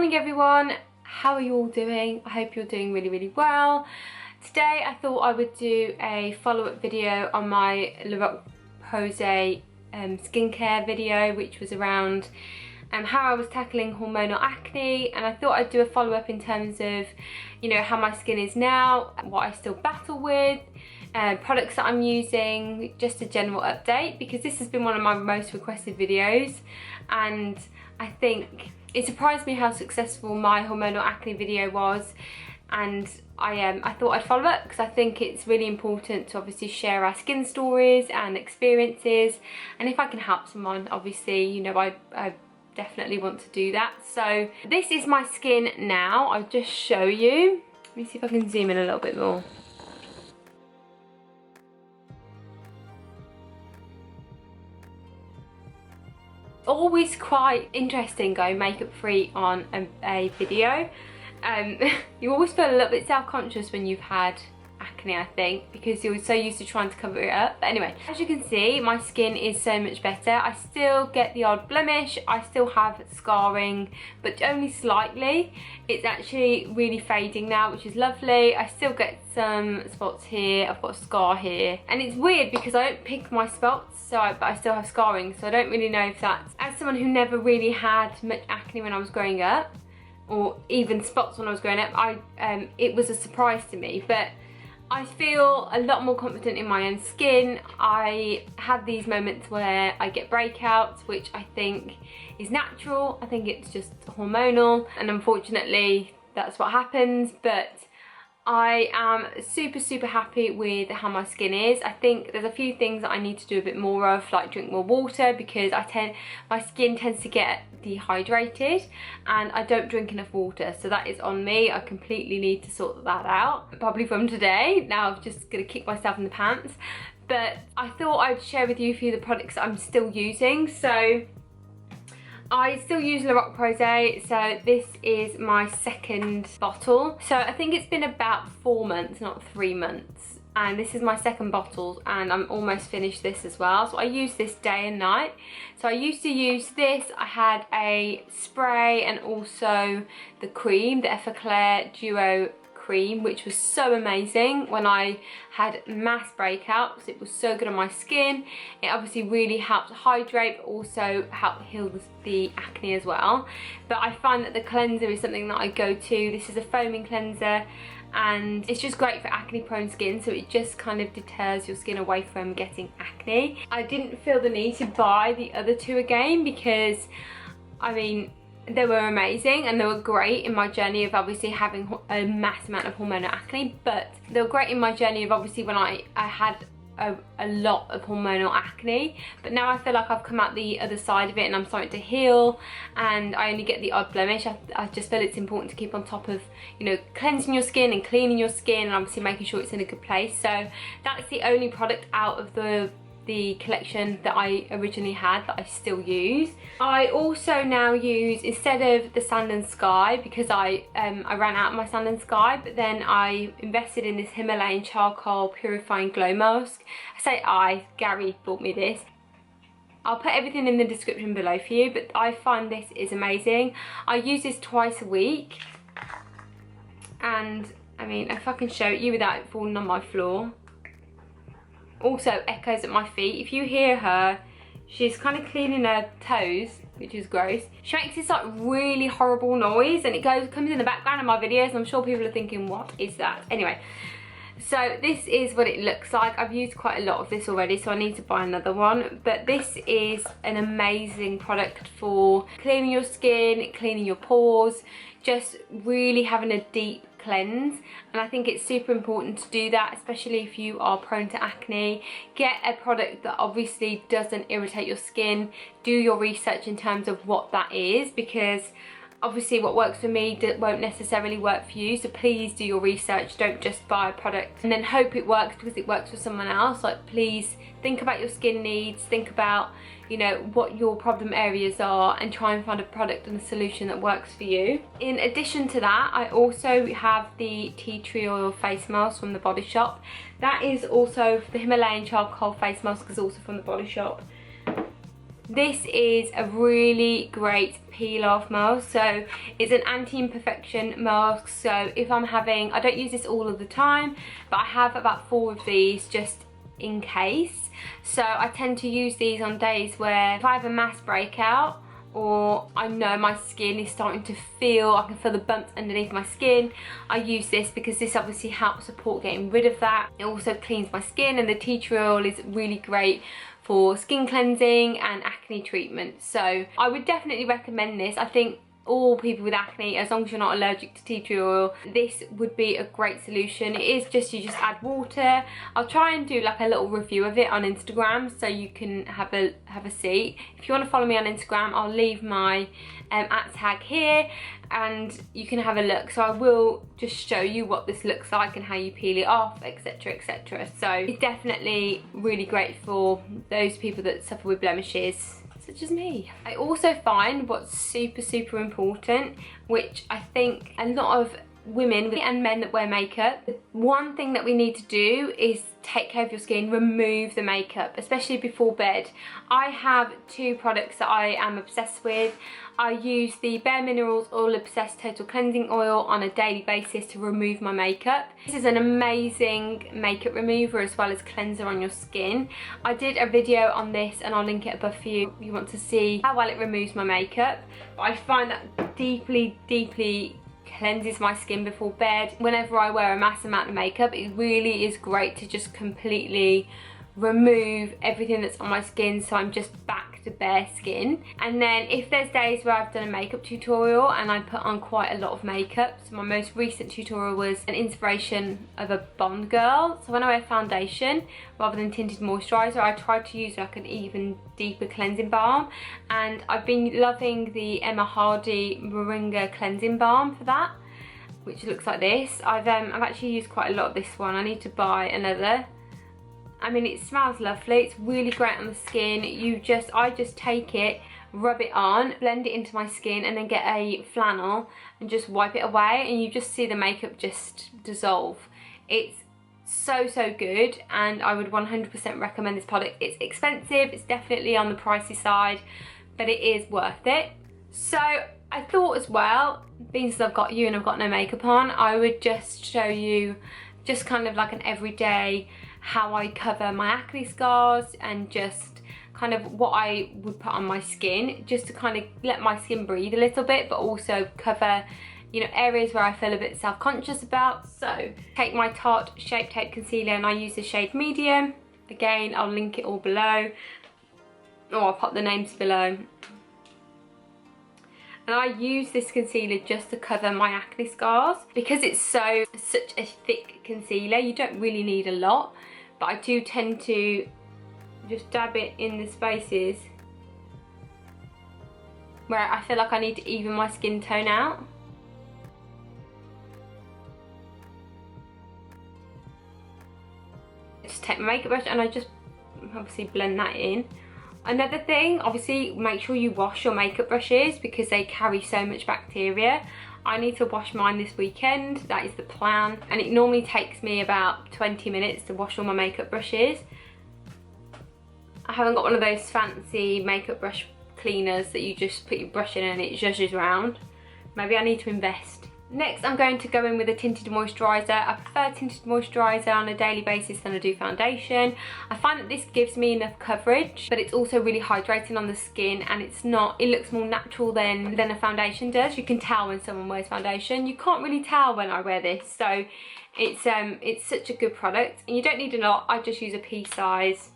morning everyone, how are you all doing? I hope you're doing really well. Today I thought I would do a follow-up video on my Roche Posay skincare video, which was around how I was tackling hormonal acne, and I thought I'd do a follow-up in terms of, you know, how my skin is now, what I still battle with, products that I'm using, just a general update, because this has been one of my most requested videos, and I think it surprised me how successful my hormonal acne video was, and I thought I'd follow up because I think it's really important to obviously share our skin stories and experiences, and if I can help someone, obviously, you know, I definitely want to do that. So this is my skin now. I'll just show you. Let me see if I can zoom in a little bit more. Always quite interesting going makeup free on a video. You always feel a little bit self-conscious when you've had acne, I think, because you're so used to trying to cover it up. But anyway, as you can see, my skin is so much better. I still get the odd blemish, I still have scarring, but only slightly. It's actually really fading now, which is lovely. I still get some spots here, I've got a scar here, and it's weird because I don't pick my spots, but I still have scarring, so I don't really know if that's, as someone who never really had much acne when I was growing up, or even spots when I was growing up, it was a surprise to me. But I feel a lot more confident in my own skin. I have these moments where I get breakouts, which I think is natural. I think it's just hormonal, and unfortunately that's what happens, but I am super happy with how my skin is. I think there's a few things that I need to do a bit more of, like drink more water, because my skin tends to get dehydrated and I don't drink enough water, so that is on me. I completely need to sort that out, probably from today. Now I'm just gonna kick myself in the pants, but I thought I'd share with you a few of the products that I'm still using. So I still use Roche Posay, so this is my second bottle. So I think it's been about 4 months, not 3 months. And this is my second bottle, and I'm almost finished this as well. So I use this day and night. So I used to use this, I had a spray and also the cream, the Effaclar Duo cream, which was so amazing when I had mass breakouts. It was so good on my skin. It obviously really helped hydrate, but also helped heal the acne as well. But I find that the cleanser is something that I go to. This is a foaming cleanser, and it's just great for acne prone skin, so it just kind of deters your skin away from getting acne. I didn't feel the need to buy the other two again because, I mean, they were amazing and they were great in my journey of obviously having a mass amount of hormonal acne, but they were great in my journey of obviously when I had a lot of hormonal acne. But now I feel like I've come out the other side of it and I'm starting to heal, and I only get the odd blemish. I just feel it's important to keep on top of, you know, cleansing your skin and cleaning your skin, and obviously making sure it's in a good place. So that's the only product out of the collection that I originally had that I still use. I also now use, instead of the Sand and Sky, because I ran out of my Sand and Sky, but then I invested in this Himalayan charcoal purifying glow mask. Gary bought me this. I'll put everything in the description below for you, but I find this is amazing. I use this twice a week, and I mean, if I can show it you without it falling on my floor. Also echoes at my feet. If you hear her, she's kind of cleaning her toes, which is gross. She makes this like really horrible noise, and it comes in the background of my videos, and I'm sure people are thinking, what is that? Anyway, so this is what it looks like. I've used quite a lot of this already, so I need to buy another one. But this is an amazing product for cleaning your skin, cleaning your pores, just really having a deep cleanse. And I think it's super important to do that, especially if you are prone to acne. Get a product that obviously doesn't irritate your skin. Do your research in terms of what that is, because obviously what works for me won't necessarily work for you, so please do your research. Don't just buy a product and then hope it works because it works for someone else. Like, please think about your skin needs, think about, you know, what your problem areas are, and try and find a product and a solution that works for you. In addition to that, I also have the tea tree oil face mask from the Body Shop. That is also, the Himalayan charcoal face mask is also from the Body Shop. This is a really great peel off mask. So it's an anti-imperfection mask. So if I'm having, I don't use this all of the time, but I have about 4 of these just in case. So I tend to use these on days where if I have a mass breakout, or I know my skin is starting to feel, I can feel the bumps underneath my skin, I use this because this obviously helps support getting rid of that. It also cleans my skin, and the tea tree oil is really great for skin cleansing and acne treatment. So I would definitely recommend this. I think all people with acne, as long as you're not allergic to tea tree oil, this would be a great solution. It is just, you just add water. I'll try and do like a little review of it on Instagram so you can have a see. If you want to follow me on Instagram, I'll leave my @ tag here and you can have a look. So I will just show you what this looks like and how you peel it off, etc, etc. So it's definitely really great for those people that suffer with blemishes such as me. I also find what's super important, which I think a lot of women and men that wear makeup, one thing that we need to do is take care of your skin, remove the makeup, especially before bed. I have 2 products that I am obsessed with. I use the Bareminerals All Obsessed Total Cleansing Oil on a daily basis to remove my makeup. This is an amazing makeup remover as well as cleanser on your skin. I did a video on this and I'll link it above for you if you want to see how well it removes my makeup. But I find that deeply cleanses my skin before bed. Whenever I wear a mass amount of makeup, it really is great to just completely remove everything that's on my skin, so I'm just back to bare skin. And then if there's days where I've done a makeup tutorial and I put on quite a lot of makeup, so my most recent tutorial was an inspiration of a Bond girl. So when I wear foundation rather than tinted moisturiser, I try to use like an even deeper cleansing balm, and I've been loving the Hardie Moringa cleansing balm for that, which looks like this. I've actually used quite a lot of this one. I need to buy another. I mean, it smells lovely. It's really great on the skin. I just take it, rub it on, blend it into my skin, and then get a flannel and just wipe it away, and you just see the makeup just dissolve. It's so good, and I would 100% recommend this product. It's expensive, it's definitely on the pricey side, but it is worth it. So I thought as well, being as I've got you and I've got no makeup on, I would just show you just kind of like an everyday how I cover my acne scars, and just kind of what I would put on my skin, just to kind of let my skin breathe a little bit, but also cover, you know, areas where I feel a bit self-conscious about. So take my Tarte Shape Tape Concealer, and I use the shade Medium. Again, I'll link it all below, or I'll pop the names below. And I use this concealer just to cover my acne scars. Because it's such a thick concealer, you don't really need a lot, but I do tend to just dab it in the spaces where I feel like I need to even my skin tone out. Just take my makeup brush and I just obviously blend that in. Another thing, obviously make sure you wash your makeup brushes because they carry so much bacteria. I need to wash mine this weekend, that is the plan, and it normally takes me about 20 minutes to wash all my makeup brushes. I haven't got one of those fancy makeup brush cleaners that you just put your brush in and it zhuzhes around. Maybe I need to invest. Next, I'm going to go in with a tinted moisturiser. I prefer tinted moisturiser on a daily basis than I do foundation. I find that this gives me enough coverage, but it's also really hydrating on the skin, and it looks more natural than a foundation does. You can tell when someone wears foundation. You can't really tell when I wear this, so it's such a good product. And you don't need a lot, I just use a pea size.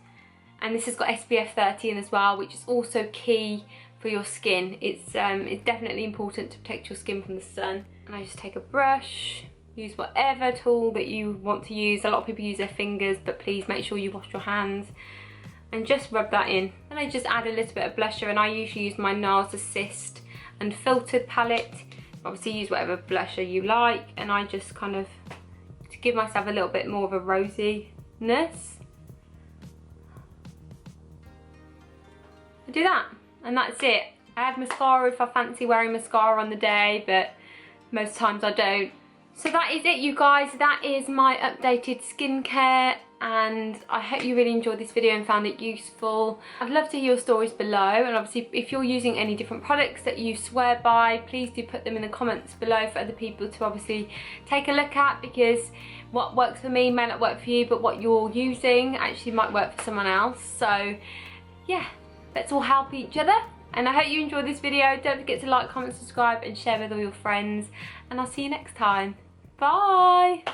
And this has got SPF 30 in as well, which is also key for your skin. It's definitely important to protect your skin from the sun. And I just take a brush, use whatever tool that you want to use. A lot of people use their fingers, but please make sure you wash your hands, and just rub that in. Then I just add a little bit of blusher, and I usually use my NARS Assist and Filtered palette. Obviously use whatever blusher you like, and I just kind of, to give myself a little bit more of a rosiness, I do that, and that's it. I add mascara if I fancy wearing mascara on the day, but most times I don't. So that is it, you guys. That is my updated skincare and I hope you really enjoyed this video and found it useful. I'd love to hear your stories below, and obviously if you're using any different products that you swear by, please do put them in the comments below for other people to obviously take a look at, because what works for me may not work for you, but what you're using actually might work for someone else. So yeah, let's all help each other, and I hope you enjoyed this video. Don't forget to like, comment, subscribe and share with all your friends, and I'll see you next time. Bye!